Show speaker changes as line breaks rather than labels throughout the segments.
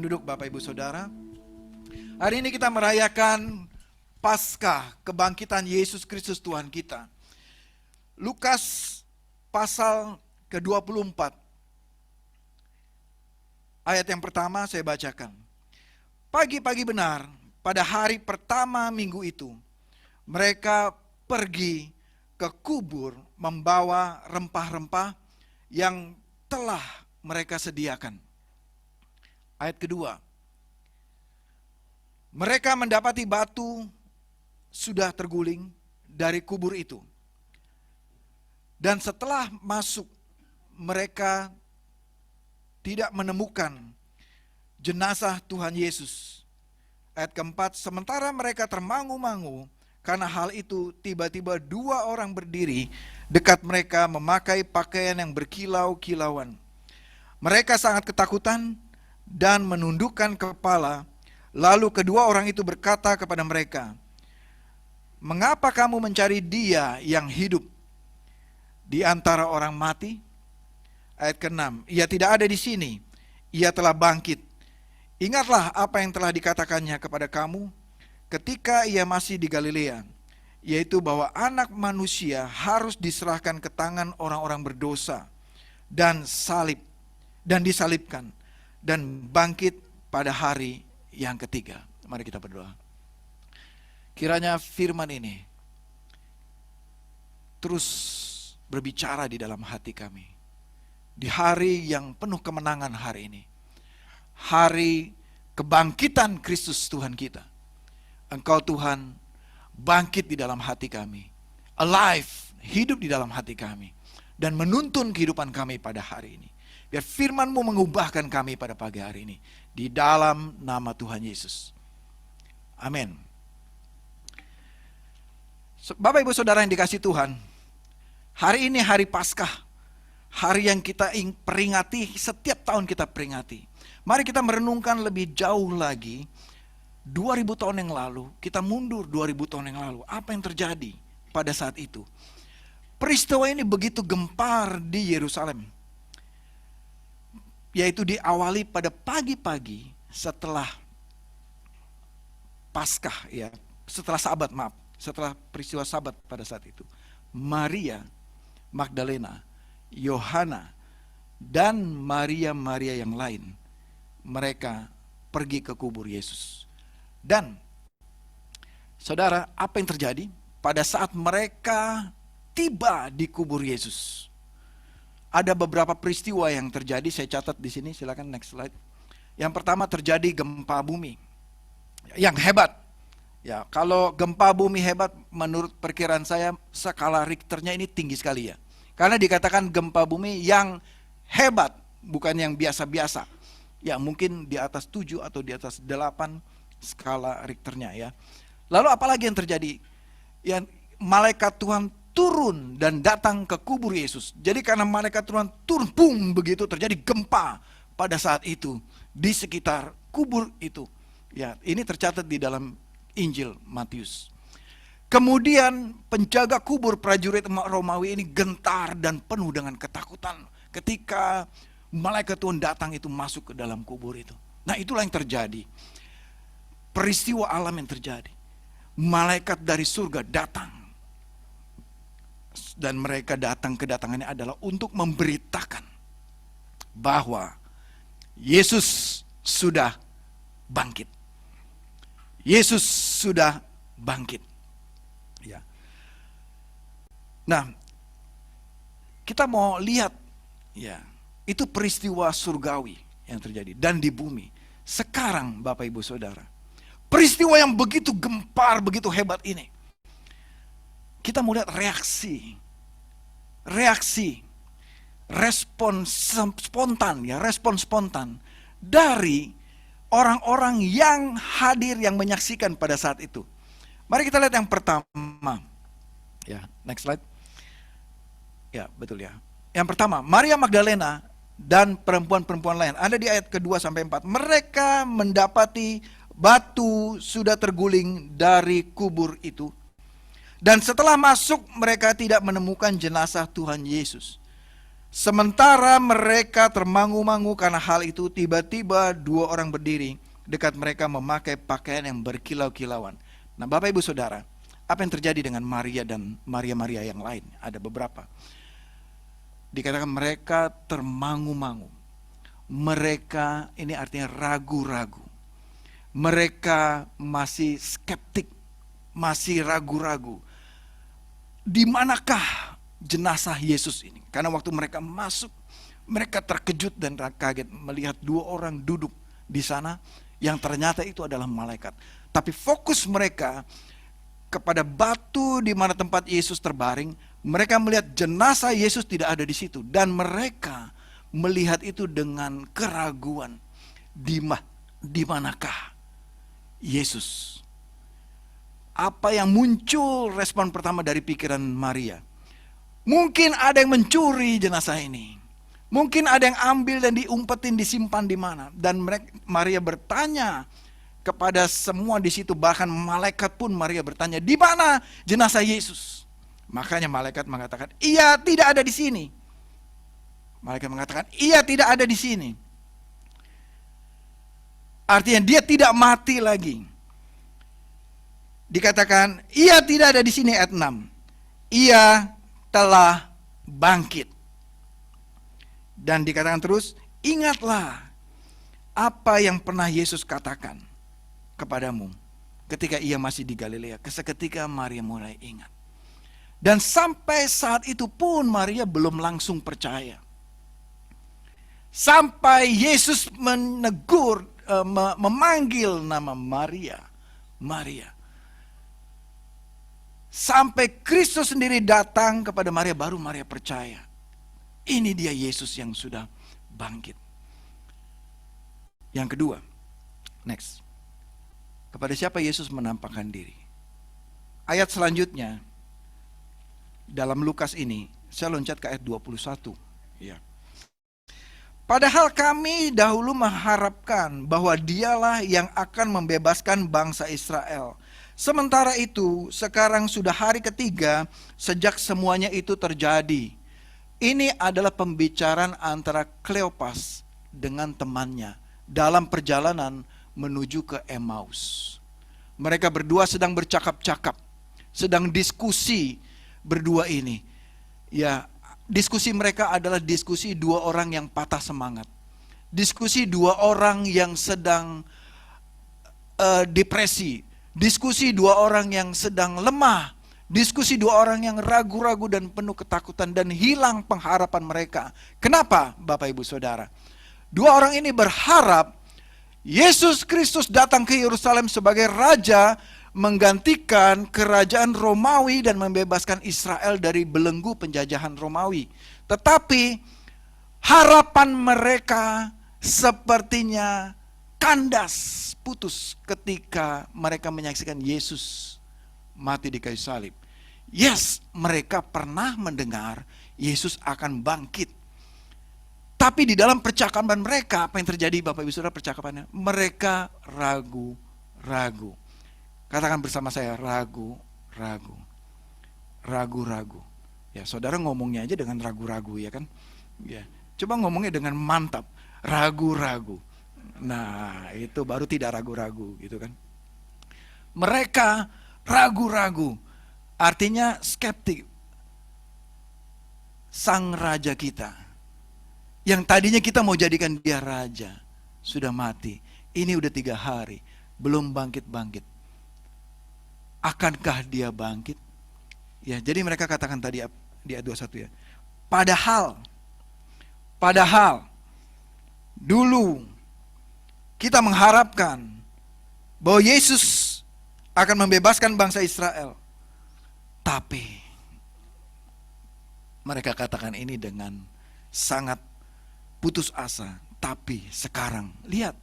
Silakan duduk Bapak Ibu Saudara. Hari ini kita merayakan Paskah kebangkitan Yesus Kristus Tuhan kita. Lukas pasal ke-24. Ayat yang pertama saya bacakan. Pagi-pagi benar, pada hari pertama minggu itu, mereka pergi ke kubur membawa rempah-rempah yang telah mereka sediakan. Ayat kedua, mereka mendapati batu sudah terguling dari kubur itu. Dan setelah masuk, mereka tidak menemukan jenazah Tuhan Yesus. Ayat keempat, sementara mereka termangu-mangu karena hal itu, tiba-tiba dua orang berdiri dekat mereka memakai pakaian yang berkilau-kilauan. Mereka sangat ketakutan dan menundukkan kepala. Lalu kedua orang itu berkata kepada mereka, "Mengapa kamu mencari Dia yang hidup di antara orang mati?" Ayat ke-6, "Ia tidak ada di sini, Ia telah bangkit. Ingatlah apa yang telah dikatakannya kepada kamu ketika Ia masih di Galilea, yaitu bahwa Anak Manusia harus diserahkan ke tangan orang-orang berdosa dan disalibkan dan bangkit pada hari yang ketiga." Mari kita berdoa. Kiranya firman ini terus berbicara di dalam hati kami. Di hari yang penuh kemenangan hari ini. Hari kebangkitan Kristus Tuhan kita. Engkau Tuhan bangkit di dalam hati kami. Alive, hidup di dalam hati kami. Dan menuntun kehidupan kami pada hari ini. Biar firman-Mu mengubahkan kami pada pagi hari ini. Di dalam nama Tuhan Yesus. Amin. Bapak Ibu Saudara yang dikasihi Tuhan. Hari ini hari Paskah. Hari yang kita peringati, setiap tahun kita peringati. Mari kita merenungkan lebih jauh lagi. 2000 tahun yang lalu, kita mundur 2000 tahun yang lalu. Apa yang terjadi pada saat itu? Peristiwa ini begitu gempar di Yerusalem. Yaitu diawali pada pagi-pagi setelah Paskah, ya, setelah peristiwa Sabat pada saat itu. Maria Magdalena, Yohana, dan Maria yang lain, mereka pergi ke kubur Yesus. Dan saudara, apa yang terjadi pada saat mereka tiba di kubur Yesus? Ada beberapa peristiwa yang terjadi, saya catat di sini, silakan next slide. Yang pertama terjadi gempa bumi yang hebat. Ya, kalau gempa bumi hebat menurut perkiraan saya skala Richternya ini tinggi sekali ya. Karena dikatakan gempa bumi yang hebat, bukan yang biasa-biasa. Ya, mungkin di atas 7 atau di atas 8 skala Richternya ya. Lalu apalagi yang terjadi? Yang malaikat Tuhan turun dan datang ke kubur Yesus. Jadi karena malaikat Tuhan turun, boom, begitu terjadi gempa pada saat itu di sekitar kubur itu. Ya, ini tercatat di dalam Injil Matius. Kemudian penjaga kubur prajurit Romawi ini gentar dan penuh dengan ketakutan ketika malaikat Tuhan datang itu masuk ke dalam kubur itu. Nah, itulah yang terjadi. Peristiwa alam yang terjadi. Malaikat dari surga datang. Dan mereka kedatangannya adalah untuk memberitakan bahwa Yesus sudah bangkit. Yesus sudah bangkit. Ya. Nah, kita mau lihat ya, itu peristiwa surgawi yang terjadi dan di bumi. Sekarang Bapak Ibu Saudara, peristiwa yang begitu gempar, begitu hebat ini. Kita mau lihat respon spontan dari orang-orang yang hadir, yang menyaksikan pada saat itu. Mari kita lihat yang pertama. Ya, next slide. Ya, betul ya. Yang pertama, Maria Magdalena dan perempuan-perempuan lain. Ada di ayat ke-2 sampai 4. Mereka mendapati batu sudah terguling dari kubur itu. Dan setelah masuk, mereka tidak menemukan jenazah Tuhan Yesus. Sementara mereka termangu-mangu karena hal itu, tiba-tiba dua orang berdiri dekat mereka memakai pakaian yang berkilau-kilauan. Nah, Bapak Ibu Saudara, apa yang terjadi dengan Maria dan Maria-Maria yang lain? Ada beberapa. Dikatakan mereka termangu-mangu. Mereka, ini artinya ragu-ragu. Mereka masih skeptik, masih ragu-ragu. Di manakah jenazah Yesus ini? Karena waktu mereka masuk, mereka terkejut dan kaget melihat dua orang duduk di sana yang ternyata itu adalah malaikat. Tapi fokus mereka kepada batu di mana tempat Yesus terbaring. Mereka melihat jenazah Yesus tidak ada di situ, dan mereka melihat itu dengan keraguan. Di manakah Yesus? Apa yang muncul respon pertama dari pikiran Maria? Mungkin ada yang mencuri jenazah ini. Mungkin ada yang ambil dan diumpetin, disimpan di mana. Dan Maria bertanya kepada semua di situ, bahkan malaikat pun Maria bertanya, di mana jenazah Yesus? Makanya malaikat mengatakan, ia tidak ada di sini. Malaikat mengatakan, ia tidak ada di sini. Artinya dia tidak mati lagi. Dikatakan, ia tidak ada di sini, ayat 6. Ia telah bangkit. Dan dikatakan terus, ingatlah apa yang pernah Yesus katakan kepadamu ketika ia masih di Galilea. Seketika Maria mulai ingat. Dan sampai saat itu pun Maria belum langsung percaya. Sampai Yesus menegur, memanggil nama Maria, Maria. Sampai Kristus sendiri datang kepada Maria, baru Maria percaya. Ini dia Yesus yang sudah bangkit. Yang kedua, next. Kepada siapa Yesus menampakkan diri? Ayat selanjutnya, dalam Lukas ini, saya loncat ke ayat 21. Ya. Padahal kami dahulu mengharapkan bahwa dialah yang akan membebaskan bangsa Israel. Sementara itu, sekarang sudah hari ketiga sejak semuanya itu terjadi. Ini adalah pembicaraan antara Kleopas dengan temannya dalam perjalanan menuju ke Emmaus. Mereka berdua sedang bercakap-cakap, sedang diskusi berdua ini. Ya, diskusi mereka adalah diskusi dua orang yang patah semangat. Diskusi dua orang yang sedang depresi. Diskusi dua orang yang sedang lemah. Diskusi dua orang yang ragu-ragu dan penuh ketakutan dan hilang pengharapan mereka. Kenapa, Bapak Ibu Saudara? Dua orang ini berharap Yesus Kristus datang ke Yerusalem sebagai raja, menggantikan kerajaan Romawi dan membebaskan Israel dari belenggu penjajahan Romawi. Tetapi harapan mereka sepertinya kandas, putus ketika mereka menyaksikan Yesus mati di kayu salib. Yes, mereka pernah mendengar Yesus akan bangkit. Tapi di dalam percakapan mereka, apa yang terjadi Bapak Ibu Saudara percakapannya? Mereka ragu-ragu. Katakan bersama saya, ragu-ragu. Ragu-ragu. Ya, saudara ngomongnya aja dengan ragu-ragu, ya kan? Ya. Coba ngomongnya dengan mantap, ragu-ragu. Nah, itu baru tidak ragu-ragu, gitu kan? Mereka ragu-ragu, artinya skeptik. Sang raja kita, yang tadinya kita mau jadikan dia raja, sudah mati. Ini udah 3 hari, belum bangkit-bangkit. Akankah dia bangkit? Ya, jadi mereka katakan tadi di ayat 21 ya. Padahal dulu kita mengharapkan bahwa Yesus akan membebaskan bangsa Israel. Tapi mereka katakan ini dengan sangat putus asa. Tapi sekarang lihat,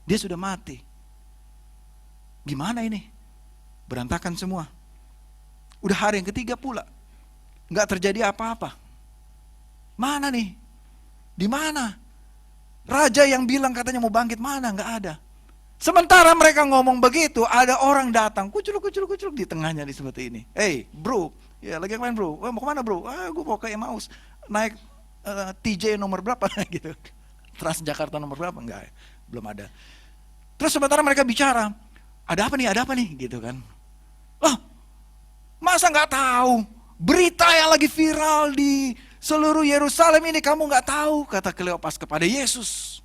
dia sudah mati. Gimana ini? Berantakan semua. Udah hari yang ketiga pula, nggak terjadi apa-apa. Mana nih? Di mana? Raja yang bilang katanya mau bangkit, mana? Nggak ada. Sementara mereka ngomong begitu, ada orang datang, kuculuk di tengahnya seperti ini. Hey bro, ya lagi main bro, mau kemana bro? Gue mau ke Emmaus, naik TJ nomor berapa gitu. Transjakarta nomor berapa? Enggak, belum ada. Terus sementara mereka bicara, ada apa nih gitu kan. Oh, masa nggak tahu? Berita yang lagi viral di seluruh Yerusalem ini kamu nggak tahu, kata Kleopas kepada Yesus.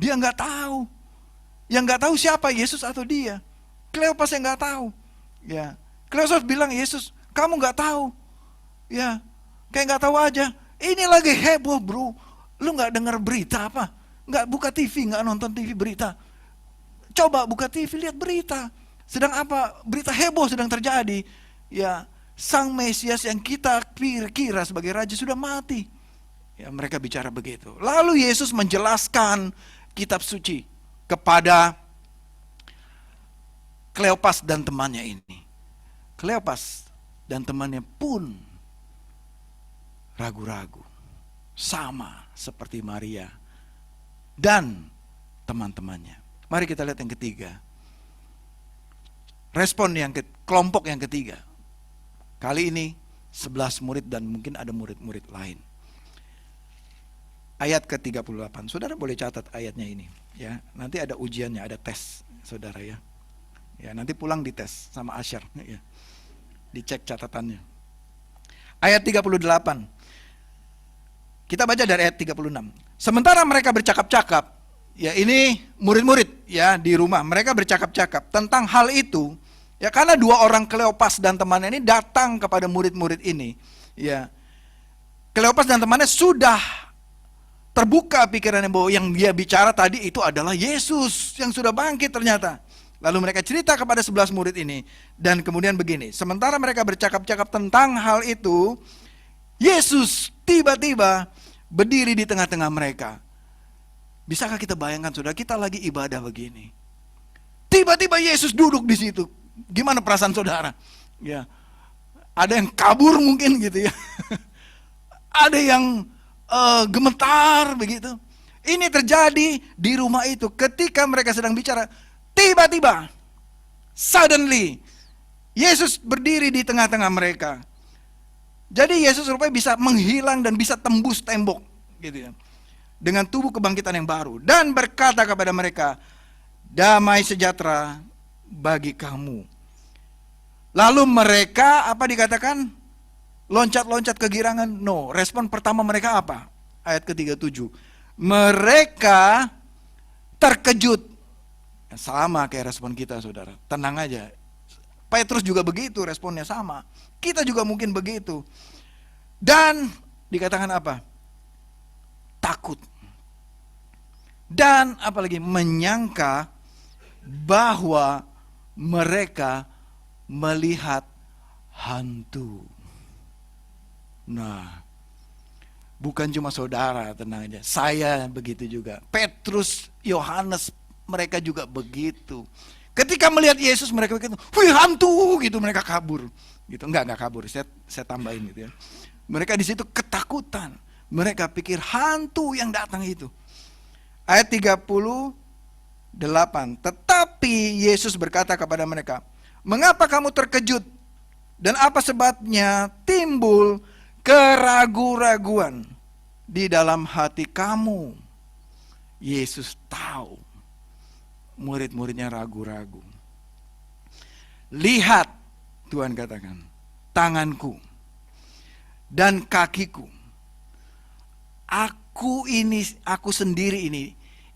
Dia nggak tahu. Yang nggak tahu siapa, Yesus atau dia? Kleopas yang nggak tahu. Ya, Kleopas bilang, Yesus, kamu nggak tahu. Ya, kayak nggak tahu aja. Ini lagi heboh bro. Lu nggak dengar berita apa? Nggak buka TV, nggak nonton TV berita. Coba buka TV, lihat berita. Sedang apa? Berita heboh sedang terjadi. Ya, Sang Mesias yang kita kira sebagai raja sudah mati. Ya, mereka bicara begitu. Lalu Yesus menjelaskan kitab suci kepada Kleopas dan temannya ini. Kleopas dan temannya pun ragu-ragu. Sama seperti Maria dan teman-temannya. Mari kita lihat yang ketiga. Respon kelompok yang ketiga. Kali ini 11 murid dan mungkin ada murid-murid lain. Ayat ke-38. Saudara boleh catat ayatnya ini, ya. Nanti ada ujiannya, ada tes, Saudara ya. Ya, nanti pulang dites sama Asyar, ya. Dicek catatannya. Ayat 38. Kita baca dari ayat 36. Sementara mereka bercakap-cakap, ya ini murid-murid ya di rumah, mereka bercakap-cakap tentang hal itu. Ya karena dua orang Kleopas dan temannya ini datang kepada murid-murid ini. Ya, Kleopas dan temannya sudah terbuka pikirannya bahwa yang dia bicara tadi itu adalah Yesus yang sudah bangkit ternyata. Lalu mereka cerita kepada 11 murid ini. Dan kemudian begini, sementara mereka bercakap-cakap tentang hal itu, Yesus tiba-tiba berdiri di tengah-tengah mereka. Bisakah kita bayangkan, saudara, kita lagi ibadah begini. Tiba-tiba Yesus duduk di situ. Gimana perasaan saudara? Ya, ada yang kabur mungkin gitu ya. Ada yang gemetar begitu. Ini terjadi di rumah itu ketika mereka sedang bicara. Tiba-tiba, suddenly, Yesus berdiri di tengah-tengah mereka. Jadi Yesus rupanya bisa menghilang dan bisa tembus tembok, gitu ya, dengan tubuh kebangkitan yang baru. Dan berkata kepada mereka, damai sejahtera bagi kamu. Lalu mereka, apa dikatakan? Loncat-loncat kegirangan? No, respon pertama mereka apa? Ayat ke-37. Mereka terkejut. Sama kayak respon kita, saudara. Tenang aja. Petrus juga begitu, responnya sama. Kita juga mungkin begitu. Dan dikatakan apa? Takut. Dan apalagi menyangka bahwa mereka melihat hantu. Nah, bukan cuma saudara, tenang aja. Saya begitu juga. Petrus, Yohanes, mereka juga begitu. Ketika melihat Yesus mereka begitu, wih hantu gitu, mereka kabur. Gitu, enggak kabur. Saya tambahin gitu ya. Mereka di situ ketakutan. Mereka pikir hantu yang datang itu. Ayat 38. Tetapi Yesus berkata kepada mereka, mengapa kamu terkejut? Dan apa sebabnya timbul keraguan-raguan di dalam hati kamu? Yesus tahu murid-muridnya ragu-ragu. Lihat, Tuhan katakan, tanganku dan kakiku. Aku sendiri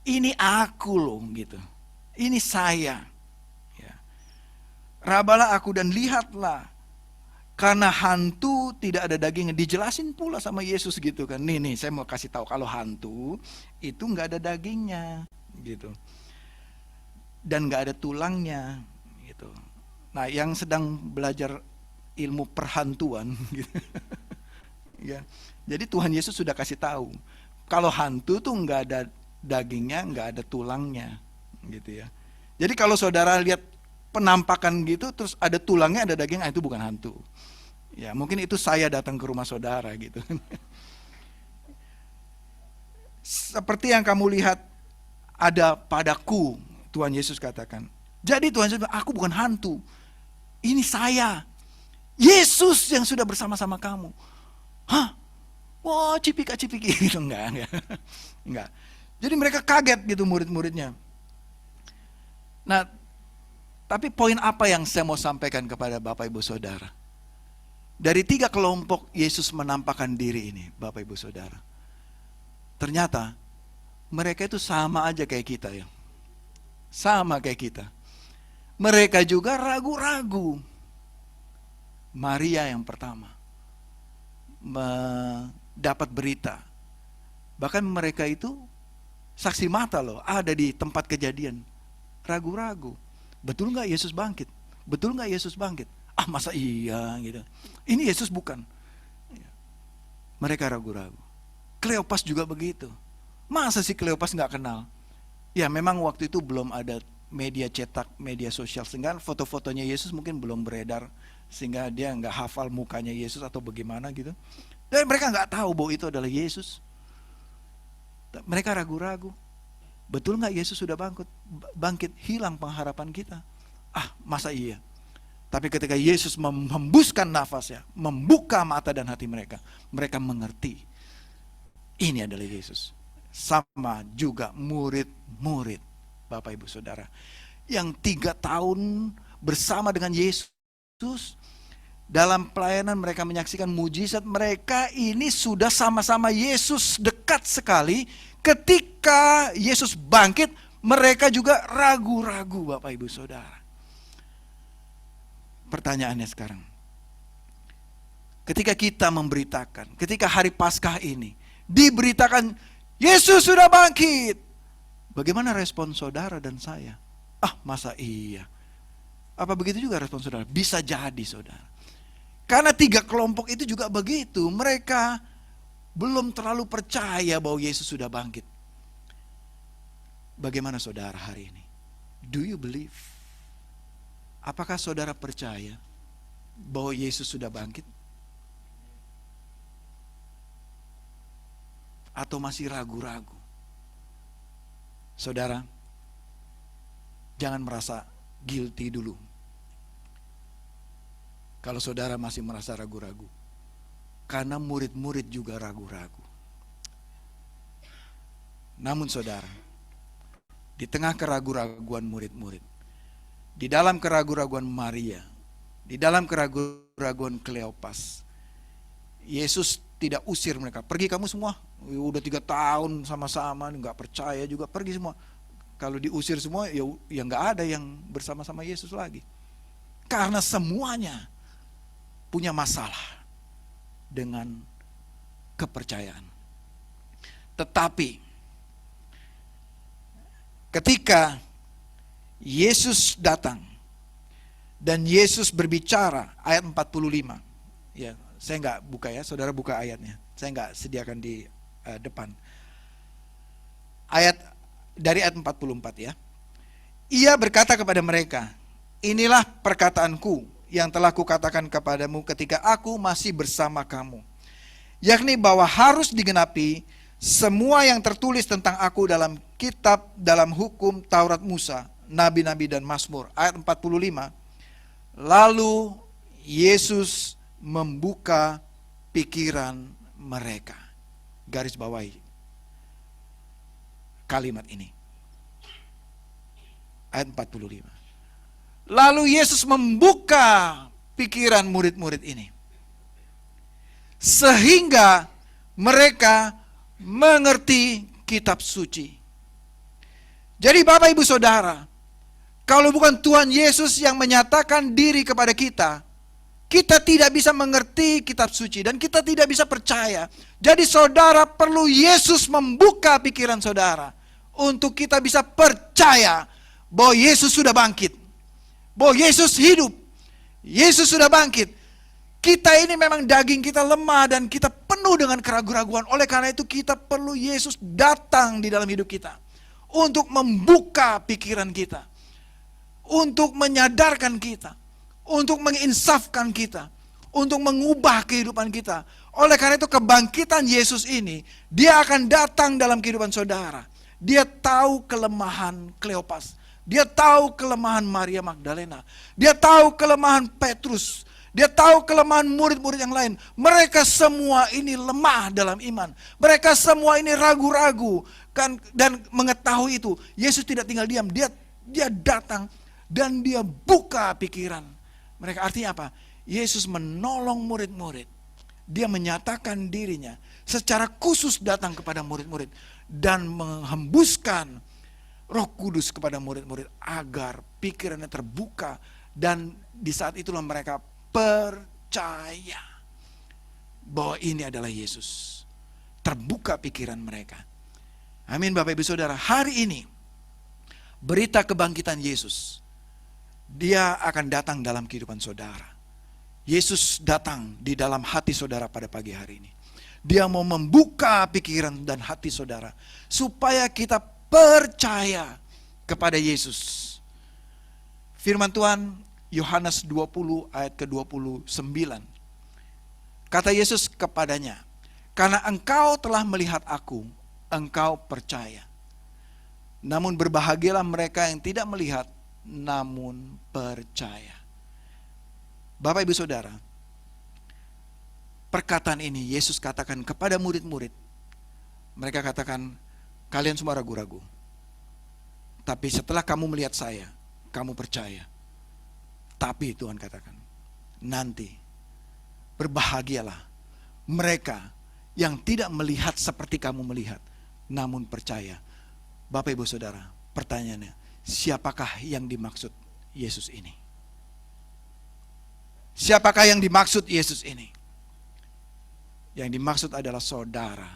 ini aku loh gitu. Ini saya. Ya. Rabalah aku dan lihatlah. Karena hantu tidak ada dagingnya. Dijelasin pula sama Yesus gitu kan. Nih saya mau kasih tahu kalau hantu itu nggak ada dagingnya gitu. Dan nggak ada tulangnya gitu. Nah, yang sedang belajar ilmu perhantuan gitu. Ya. Jadi Tuhan Yesus sudah kasih tahu kalau hantu tuh nggak ada dagingnya, nggak ada tulangnya gitu ya. Jadi kalau saudara lihat penampakan gitu terus ada tulangnya, ada daging, itu bukan hantu. Ya, mungkin itu saya datang ke rumah saudara gitu. Seperti yang kamu lihat ada padaku, Tuhan Yesus katakan. Jadi Tuhan Yesus bilang, aku bukan hantu. Ini saya. Yesus yang sudah bersama-sama kamu. Hah? Wah, cipika-cipiki gitu, enggak. Enggak. Jadi mereka kaget gitu murid-muridnya. Nah, tapi poin apa yang saya mau sampaikan kepada Bapak Ibu Saudara? Dari 3 kelompok Yesus menampakkan diri ini, Bapak Ibu Saudara. Ternyata mereka itu sama aja kayak kita ya. Sama kayak kita. Mereka juga ragu-ragu. Maria yang pertama mendapat berita. Bahkan mereka itu saksi mata loh, ada di tempat kejadian. Ragu-ragu. Betul nggak Yesus bangkit? Betul nggak Yesus bangkit? Ah, masa iya gitu. Ini Yesus bukan. Mereka ragu-ragu. Kleopas juga begitu. Masa sih Kleopas nggak kenal? Ya memang waktu itu belum ada media cetak, media sosial, sehingga foto-fotonya Yesus mungkin belum beredar, sehingga dia nggak hafal mukanya Yesus atau bagaimana gitu. Dan mereka nggak tahu bahwa itu adalah Yesus. Mereka ragu-ragu. Betul nggak Yesus sudah bangkit? Hilang pengharapan kita. Ah, masa iya? Tapi ketika Yesus menghembuskan nafasnya, membuka mata dan hati mereka, mereka mengerti. Ini adalah Yesus. Sama juga murid-murid, Bapak Ibu Saudara, yang 3 tahun bersama dengan Yesus, dalam pelayanan mereka menyaksikan mujizat mereka, ini sudah sama-sama Yesus dekat sekali. Ketika Yesus bangkit, mereka juga ragu-ragu, Bapak Ibu Saudara. Pertanyaannya sekarang, ketika kita memberitakan, ketika hari Paskah ini diberitakan Yesus sudah bangkit, bagaimana respon saudara dan saya? Ah, masa iya? Apa begitu juga respon saudara? Bisa jadi saudara. Karena 3 kelompok itu juga begitu. Mereka belum terlalu percaya bahwa Yesus sudah bangkit. Bagaimana saudara hari ini? Do you believe? Apakah saudara percaya bahwa Yesus sudah bangkit? Atau masih ragu-ragu? Saudara, jangan merasa guilty dulu. Kalau saudara masih merasa ragu-ragu. Karena murid-murid juga ragu-ragu. Namun saudara, di tengah keraguan-raguan murid-murid, di dalam keraguan-raguan Maria, di dalam keraguan-raguan Kleopas, Yesus tidak usir mereka. Pergi kamu semua, udah 3 tahun sama-sama, nggak percaya juga, pergi semua. Kalau diusir semua, ya nggak ada yang bersama-sama Yesus lagi. Karena semuanya punya masalah dengan kepercayaan. Tetapi ketika Yesus datang dan Yesus berbicara, ayat 45. Ya, saya nggak buka ya, saudara buka ayatnya. Saya nggak sediakan di depan. Dari ayat 44 ya. Ia berkata kepada mereka, inilah perkataanku yang telah kukatakan kepadamu ketika aku masih bersama kamu. Yakni bahwa harus digenapi semua yang tertulis tentang aku dalam kitab, dalam hukum Taurat Musa, Nabi-Nabi dan Mazmur. Ayat 45. Lalu Yesus membuka pikiran mereka. Garis bawahi kalimat ini. Ayat 45. Lalu Yesus membuka pikiran murid-murid ini. Sehingga mereka mengerti kitab suci. Jadi Bapak Ibu Saudara, kalau bukan Tuhan Yesus yang menyatakan diri kepada kita, kita tidak bisa mengerti kitab suci dan kita tidak bisa percaya. Jadi saudara perlu Yesus membuka pikiran saudara untuk kita bisa percaya bahwa Yesus sudah bangkit, bahwa Yesus hidup, Yesus sudah bangkit. Kita ini memang daging kita lemah dan kita penuh dengan keraguan-raguan. Oleh karena itu kita perlu Yesus datang di dalam hidup kita untuk membuka pikiran kita, untuk menyadarkan kita, untuk menginsafkan kita, untuk mengubah kehidupan kita. Oleh karena itu kebangkitan Yesus ini, dia akan datang dalam kehidupan saudara. Dia tahu kelemahan Kleopas, dia tahu kelemahan Maria Magdalena, dia tahu kelemahan Petrus, Dia tahu kelemahan murid-murid yang lain. Mereka semua ini lemah dalam iman. Mereka semua ini ragu-ragu kan, dan mengetahui itu. Yesus tidak tinggal diam. Dia datang dan dia buka pikiran mereka. Artinya apa? Yesus menolong murid-murid. Dia menyatakan dirinya secara khusus datang kepada murid-murid dan menghembuskan Roh Kudus kepada murid-murid agar pikirannya terbuka, dan di saat itulah mereka percaya bahwa ini adalah Yesus. Terbuka pikiran mereka. Amin Bapak Ibu Saudara. Hari ini berita kebangkitan Yesus, dia akan datang dalam kehidupan saudara. Yesus datang di dalam hati saudara pada pagi hari ini. Dia mau membuka pikiran dan hati saudara supaya kita percaya kepada Yesus. Firman Tuhan Yohanes 20 ayat ke-29. Kata Yesus kepadanya, "Karena engkau telah melihat aku, engkau percaya. Namun berbahagialah mereka yang tidak melihat, namun percaya." Bapak Ibu Saudara, perkataan ini Yesus katakan kepada murid-murid. Mereka katakan, kalian semua ragu-ragu. Tapi setelah kamu melihat saya, kamu percaya. Tapi Tuhan katakan, nanti berbahagialah mereka yang tidak melihat seperti kamu melihat, namun percaya. Bapak Ibu Saudara, pertanyaannya, siapakah yang dimaksud Yesus ini? Siapakah yang dimaksud Yesus ini? Yang dimaksud adalah saudara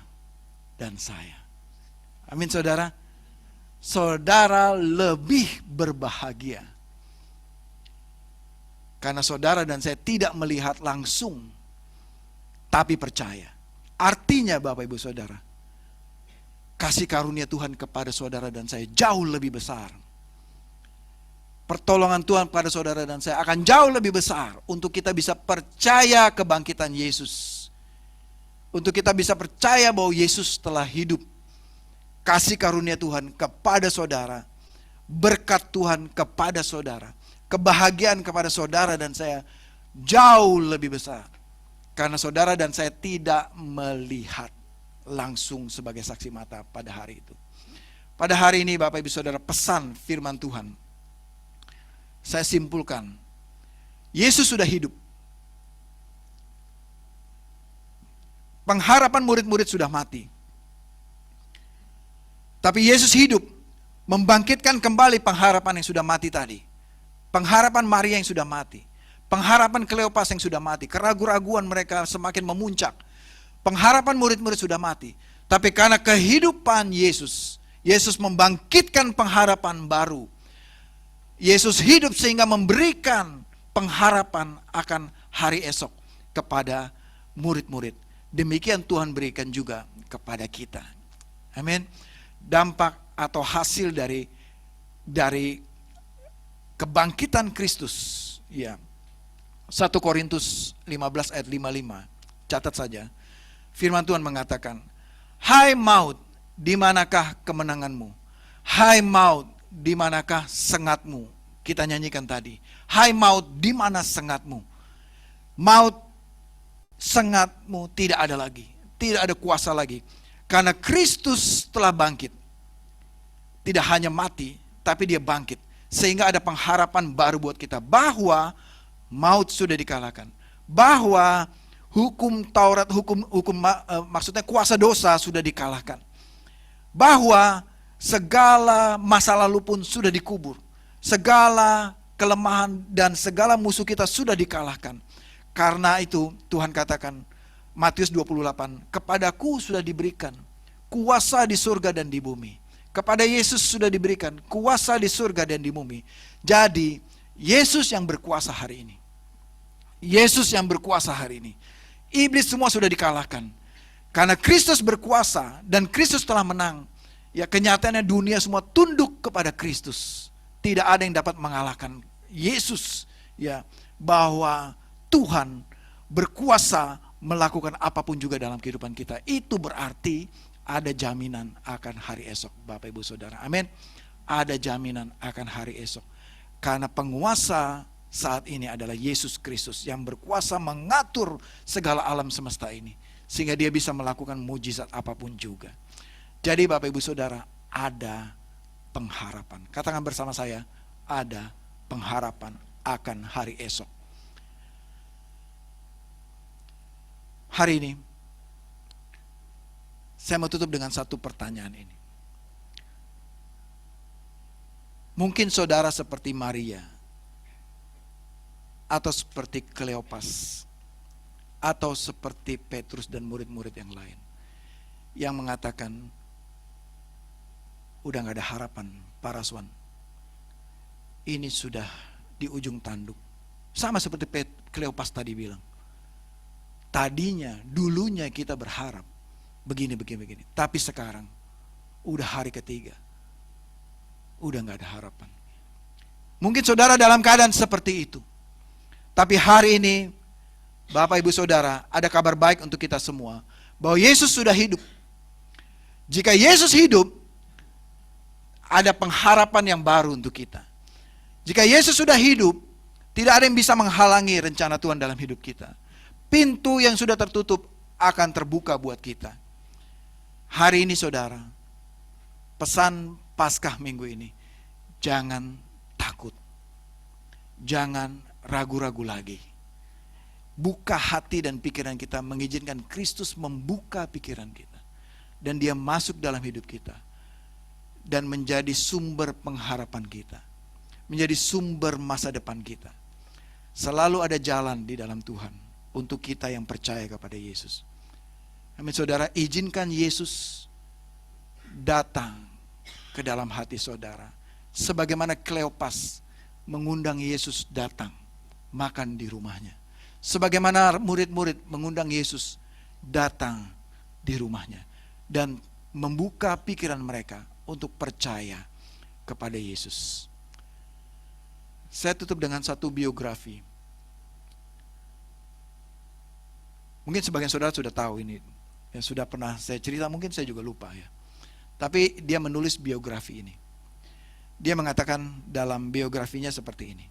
dan saya. Amin saudara. Saudara lebih berbahagia karena saudara dan saya tidak melihat langsung, tapi percaya. Artinya Bapak Ibu Saudara, kasih karunia Tuhan kepada saudara dan saya jauh lebih besar. Pertolongan Tuhan pada saudara dan saya akan jauh lebih besar untuk kita bisa percaya kebangkitan Yesus. Untuk kita bisa percaya bahwa Yesus telah hidup. Kasih karunia Tuhan kepada saudara, berkat Tuhan kepada saudara, kebahagiaan kepada saudara dan saya jauh lebih besar. Karena saudara dan saya tidak melihat langsung sebagai saksi mata pada hari itu. Pada hari ini Bapak Ibu Saudara, pesan firman Tuhan saya simpulkan, Yesus sudah hidup. Pengharapan murid-murid sudah mati. Tapi Yesus hidup, membangkitkan kembali pengharapan yang sudah mati tadi. Pengharapan Maria yang sudah mati. Pengharapan Kleopas yang sudah mati. Keraguan-raguan mereka semakin memuncak. Pengharapan murid-murid sudah mati. Tapi karena kehidupan Yesus, Yesus membangkitkan pengharapan baru. Yesus hidup sehingga memberikan pengharapan akan hari esok kepada murid-murid. Demikian Tuhan berikan juga kepada kita. Amin. Dampak atau hasil dari kebangkitan Kristus. Ya. 1 Korintus 15 ayat 55. Catat saja. Firman Tuhan mengatakan, "Hai maut, di manakah kemenanganmu? Hai maut, di manakah sengatmu?" Kita nyanyikan tadi. Hai maut, di mana sengatmu? Maut, sengatmu tidak ada lagi. Tidak ada kuasa lagi. Karena Kristus telah bangkit. Tidak hanya mati, tapi dia bangkit. Sehingga ada pengharapan baru buat kita. Bahwa maut sudah dikalahkan. Bahwa hukum Taurat, maksudnya kuasa dosa sudah dikalahkan. Bahwa segala masa lalu pun sudah dikubur. Segala kelemahan dan segala musuh kita sudah dikalahkan. Karena itu Tuhan katakan, Matius 28, "Kepadaku sudah diberikan kuasa di surga dan di bumi." Kepada Yesus sudah diberikan kuasa di surga dan di bumi. Jadi Yesus yang berkuasa hari ini. Yesus yang berkuasa hari ini. Iblis semua sudah dikalahkan. Karena Kristus berkuasa dan Kristus telah menang. Ya, kenyataannya dunia semua tunduk kepada Kristus. Tidak ada yang dapat mengalahkan Yesus. Ya, bahwa Tuhan berkuasa melakukan apapun juga dalam kehidupan kita. Itu berarti ada jaminan akan hari esok, Bapak Ibu Saudara. Amin. Ada jaminan akan hari esok. Karena penguasa saat ini adalah Yesus Kristus yang berkuasa mengatur segala alam semesta ini, sehingga dia bisa melakukan mujizat apapun juga. Jadi Bapak Ibu Saudara, ada pengharapan. Katakan bersama saya, ada pengharapan akan hari esok. Hari ini saya mau tutup dengan satu pertanyaan ini. Mungkin saudara seperti Maria, atau seperti Kleopas, atau seperti Petrus dan murid-murid yang lain, yang mengatakan, udah gak ada harapan, Pak Raswan. Ini sudah di ujung tanduk. Sama seperti Kleopas tadi bilang. Tadinya, dulunya kita berharap begini. Tapi sekarang, udah hari ketiga, udah gak ada harapan. Mungkin saudara dalam keadaan seperti itu. Tapi hari ini, Bapak Ibu Saudara, ada kabar baik untuk kita semua, bahwa Yesus sudah hidup. Jika Yesus hidup, ada pengharapan yang baru untuk kita. Jika Yesus sudah hidup, tidak ada yang bisa menghalangi rencana Tuhan dalam hidup kita. Pintu yang sudah tertutup akan terbuka buat kita. Hari ini saudara, pesan Paskah minggu ini, jangan takut. Jangan ragu-ragu lagi. Buka hati dan pikiran kita, mengizinkan Kristus membuka pikiran kita. Dan dia masuk dalam hidup kita. Dan menjadi sumber pengharapan kita. Menjadi sumber masa depan kita. Selalu ada jalan di dalam Tuhan untuk kita yang percaya kepada Yesus. Amin saudara, izinkan Yesus datang ke dalam hati saudara. Sebagaimana Kleopas mengundang Yesus datang makan di rumahnya. Sebagaimana murid-murid mengundang Yesus datang di rumahnya. Dan membuka pikiran mereka untuk percaya kepada Yesus. Saya tutup dengan satu biografi. Mungkin sebagian saudara sudah tahu ini. Yang sudah pernah saya cerita, mungkin saya juga lupa ya. Tapi dia menulis biografi ini. Dia mengatakan dalam biografinya seperti ini.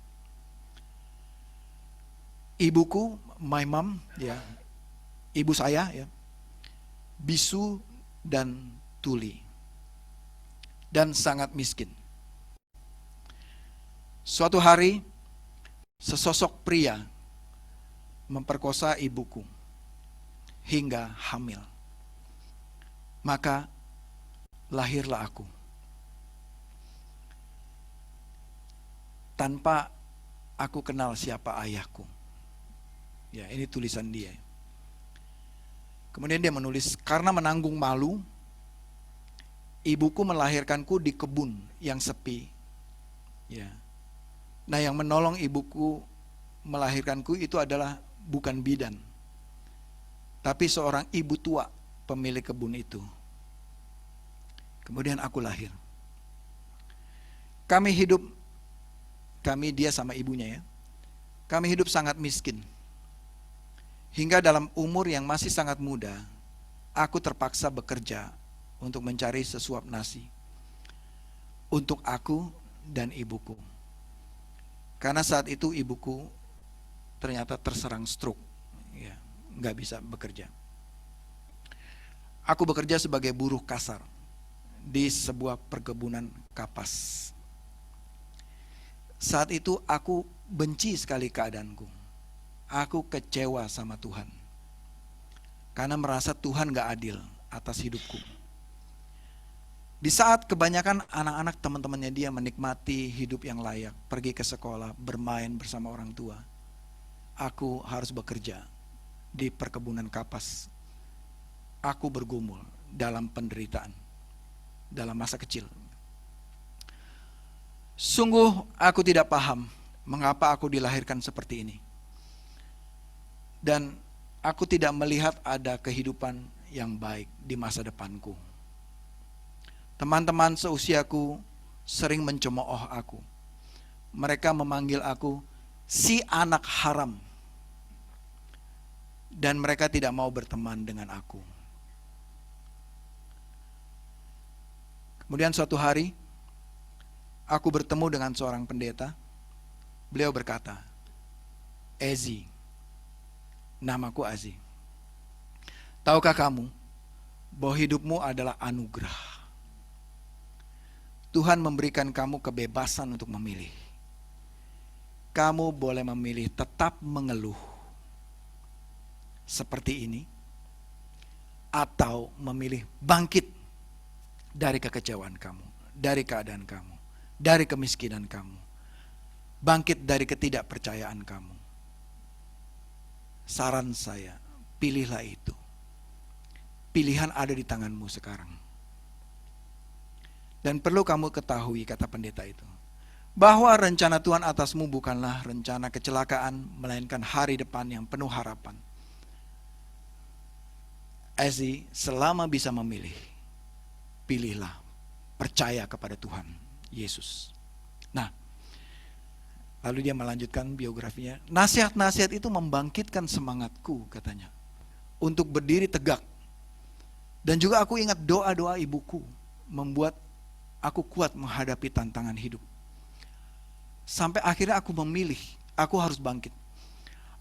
Ibuku, my mom, ya, ibu saya, ya, bisu dan tuli, dan sangat miskin. Suatu hari, sesosok pria memperkosa ibuku hingga hamil. Maka lahirlah aku. Tanpa aku kenal siapa ayahku. Ya, ini tulisan dia. Kemudian dia menulis, karena menanggung malu, ibuku melahirkanku di kebun yang sepi. Ya. Nah, yang menolong ibuku melahirkanku itu adalah bukan bidan, tapi seorang ibu tua pemilik kebun itu. Kemudian aku lahir. Kami dia sama ibunya ya. Kami hidup sangat miskin. Hingga dalam umur yang masih sangat muda, aku terpaksa bekerja untuk mencari sesuap nasi untuk aku dan ibuku. Karena saat itu ibuku ternyata terserang stroke, ya, nggak bisa bekerja. Aku bekerja sebagai buruh kasar di sebuah perkebunan kapas. Saat itu aku benci sekali keadaanku. Aku kecewa sama Tuhan. Karena merasa Tuhan gak adil atas hidupku. Di saat kebanyakan anak-anak teman-temannya dia menikmati hidup yang layak, pergi ke sekolah, bermain bersama orang tua, aku harus bekerja di perkebunan kapas. Aku bergumul dalam penderitaan, dalam masa kecil. Sungguh aku tidak paham mengapa aku dilahirkan seperti ini. Dan aku tidak melihat ada kehidupan yang baik di masa depanku. Teman-teman seusiaku sering mencemooh aku. Mereka memanggil aku si anak haram. Dan mereka tidak mau berteman dengan aku. Kemudian suatu hari, aku bertemu dengan seorang pendeta. Beliau berkata, Ezi, namaku Azi. Tahukah kamu bahwa hidupmu adalah anugerah? Tuhan memberikan kamu kebebasan untuk memilih. Kamu boleh memilih tetap mengeluh seperti ini, atau memilih bangkit dari kekecewaan kamu, dari keadaan kamu, dari kemiskinan kamu, bangkit dari ketidakpercayaan kamu. Saran saya, pilihlah itu. Pilihan ada di tanganmu sekarang. Dan perlu kamu ketahui, kata pendeta itu, bahwa rencana Tuhan atasmu bukanlah rencana kecelakaan, melainkan hari depan yang penuh harapan. Ezi, selama bisa memilih, pilihlah percaya kepada Tuhan Yesus. Nah, lalu dia melanjutkan biografinya. Nasihat-nasihat itu membangkitkan semangatku, katanya, untuk berdiri tegak. Dan juga aku ingat doa-doa ibuku membuat aku kuat menghadapi tantangan hidup. Sampai akhirnya aku memilih, aku harus bangkit.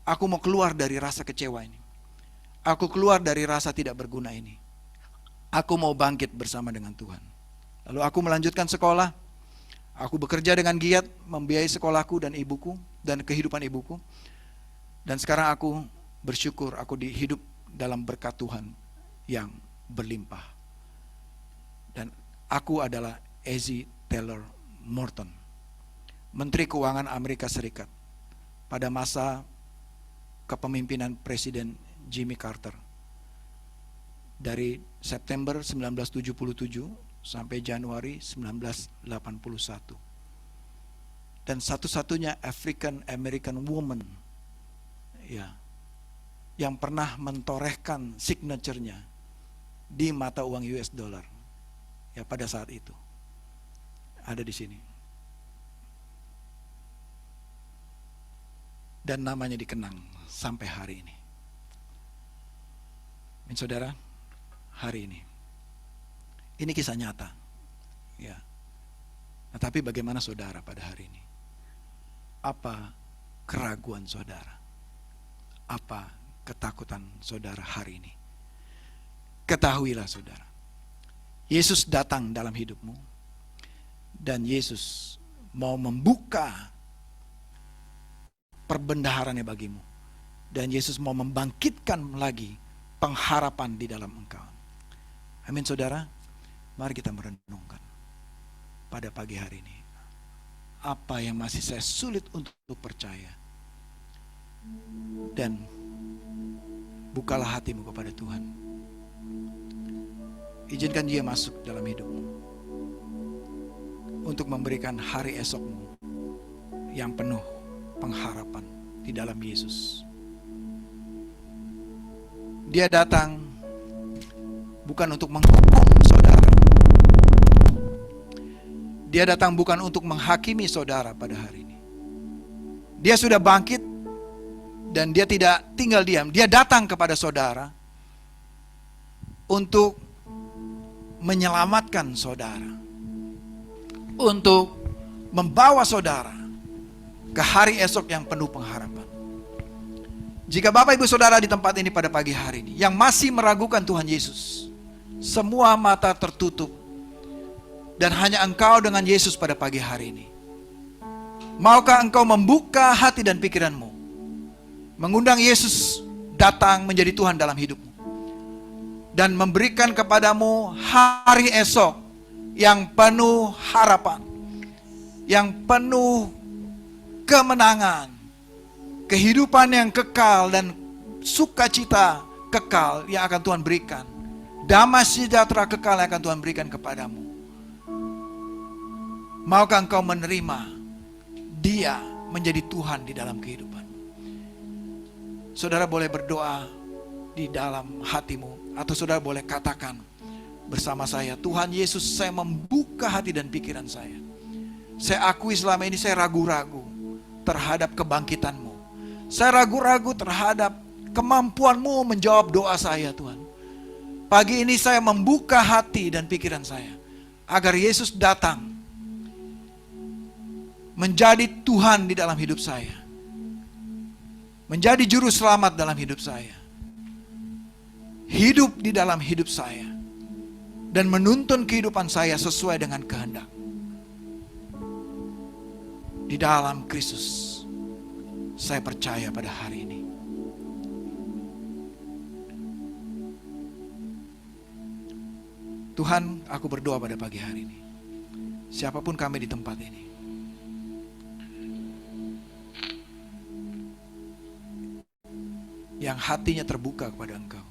Aku mau keluar dari rasa kecewa ini. Aku keluar dari rasa tidak berguna ini. Aku mau bangkit bersama dengan Tuhan. Lalu aku melanjutkan sekolah. Aku bekerja dengan giat membiayai sekolahku dan ibuku dan kehidupan ibuku. Dan sekarang aku bersyukur aku hidup dalam berkat Tuhan yang berlimpah. Dan aku adalah Ezi Taylor Morton, Menteri Keuangan Amerika Serikat pada masa kepemimpinan Presiden Jimmy Carter dari September 1977 sampai Januari 1981, dan satu-satunya African American woman ya yang pernah mentorehkan signaturenya di mata uang US dollar ya pada saat itu ada di sini, dan namanya dikenang sampai hari ini. Saudara, hari ini kisah nyata, ya. Nah, tapi bagaimana saudara pada hari ini? Apa keraguan saudara? Apa ketakutan saudara hari ini? Ketahuilah saudara, Yesus datang dalam hidupmu, dan Yesus mau membuka perbendaharannya bagimu, dan Yesus mau membangkitkan lagi pengharapan di dalam engkau. Amin saudara. Mari kita merenungkan pada pagi hari ini, apa yang masih saya sulit untuk percaya, dan bukalah hatimu kepada Tuhan. Izinkan Dia masuk dalam hidupmu untuk memberikan hari esokmu yang penuh pengharapan di dalam Yesus. Dia datang bukan untuk menghukum saudara. Dia datang bukan untuk menghakimi saudara pada hari ini. Dia sudah bangkit dan Dia tidak tinggal diam. Dia datang kepada saudara untuk menyelamatkan saudara, untuk membawa saudara ke hari esok yang penuh pengharapan. Jika Bapak Ibu Saudara di tempat ini pada pagi hari ini yang masih meragukan Tuhan Yesus, semua mata tertutup dan hanya engkau dengan Yesus pada pagi hari ini. Maukah engkau membuka hati dan pikiranmu, mengundang Yesus datang menjadi Tuhan dalam hidupmu, dan memberikan kepadamu hari esok yang penuh harapan, yang penuh kemenangan, kehidupan yang kekal dan sukacita kekal yang akan Tuhan berikan, damai sejahtera kekal yang akan Tuhan berikan kepadamu. Maukah engkau menerima Dia menjadi Tuhan di dalam kehidupan? Saudara boleh berdoa di dalam hatimu, atau saudara boleh katakan bersama saya, Tuhan Yesus, saya membuka hati dan pikiran saya. Saya akui selama ini saya ragu-ragu terhadap kebangkitan-Mu. Saya ragu-ragu terhadap kemampuan-Mu menjawab doa saya, Tuhan. Pagi ini saya membuka hati dan pikiran saya agar Yesus datang menjadi Tuhan di dalam hidup saya, menjadi juru selamat dalam hidup saya, hidup di dalam hidup saya, dan menuntun kehidupan saya sesuai dengan kehendak. Di dalam Kristus, saya percaya pada hari ini. Tuhan, aku berdoa pada pagi hari ini, siapapun kami di tempat ini, yang hatinya terbuka kepada Engkau,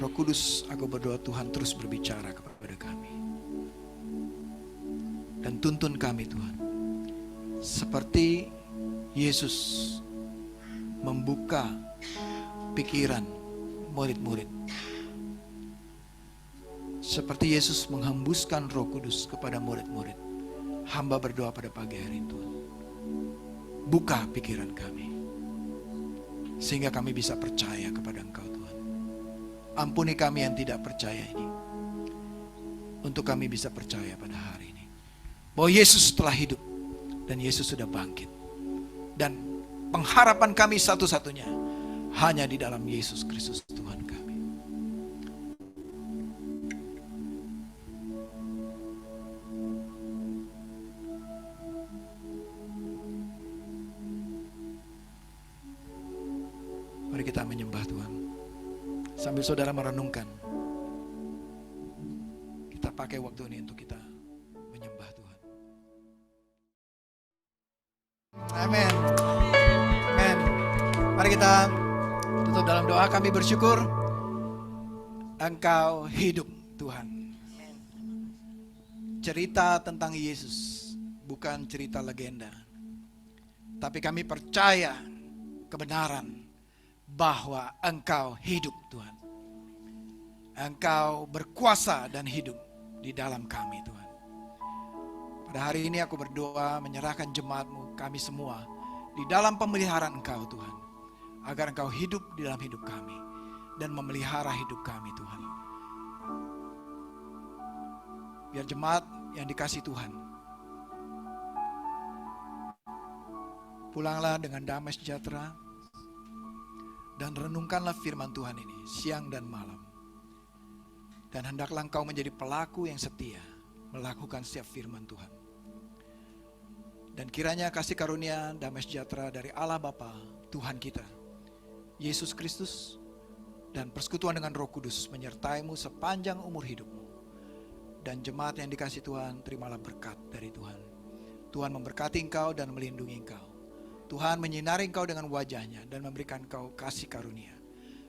Roh Kudus, aku berdoa Tuhan terus berbicara kepada kami. Dan tuntun kami Tuhan, seperti Yesus membuka pikiran murid-murid, seperti Yesus menghembuskan Roh Kudus kepada murid-murid. Hamba berdoa pada pagi hari ini Tuhan, buka pikiran kami, sehingga kami bisa percaya kepada Engkau Tuhan. Ampuni kami yang tidak percaya ini, untuk kami bisa percaya pada hari ini, bahwa Yesus telah hidup, dan Yesus sudah bangkit. Dan pengharapan kami satu-satunya, hanya di dalam Yesus Kristus Tuhan kami. Mari kita menyembah Tuhan. Sambil saudara merenungkan, kita pakai waktu ini untuk kita menyembah Tuhan. Amin. Amin. Mari kita tutup dalam doa. Kami bersyukur Engkau hidup Tuhan. Cerita tentang Yesus bukan cerita legenda, tapi kami percaya kebenaran bahwa Engkau hidup Tuhan. Engkau berkuasa dan hidup di dalam kami Tuhan. Pada hari ini aku berdoa menyerahkan jemaat-Mu, kami semua, di dalam pemeliharaan Engkau Tuhan. Agar Engkau hidup di dalam hidup kami dan memelihara hidup kami Tuhan. Biar jemaat yang dikasih Tuhan, pulanglah dengan damai sejahtera, dan renungkanlah firman Tuhan ini siang dan malam. Dan hendaklah engkau menjadi pelaku yang setia melakukan setiap firman Tuhan. Dan kiranya kasih karunia damai sejahtera dari Allah Bapa, Tuhan kita, Yesus Kristus, dan persekutuan dengan Roh Kudus menyertaimu sepanjang umur hidupmu. Dan jemaat yang dikasih Tuhan, terimalah berkat dari Tuhan. Tuhan memberkati engkau dan melindungi engkau. Tuhan menyinari engkau dengan wajahnya dan memberikan engkau kasih karunia.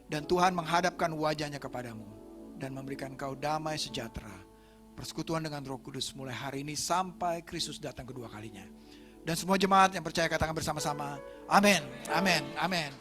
Dan Tuhan menghadapkan wajahnya kepadamu dan memberikan engkau damai sejahtera. Persekutuan dengan Roh Kudus mulai hari ini sampai Kristus datang kedua kalinya. Dan semua jemaat yang percaya katakan bersama-sama, amin, amin, amin.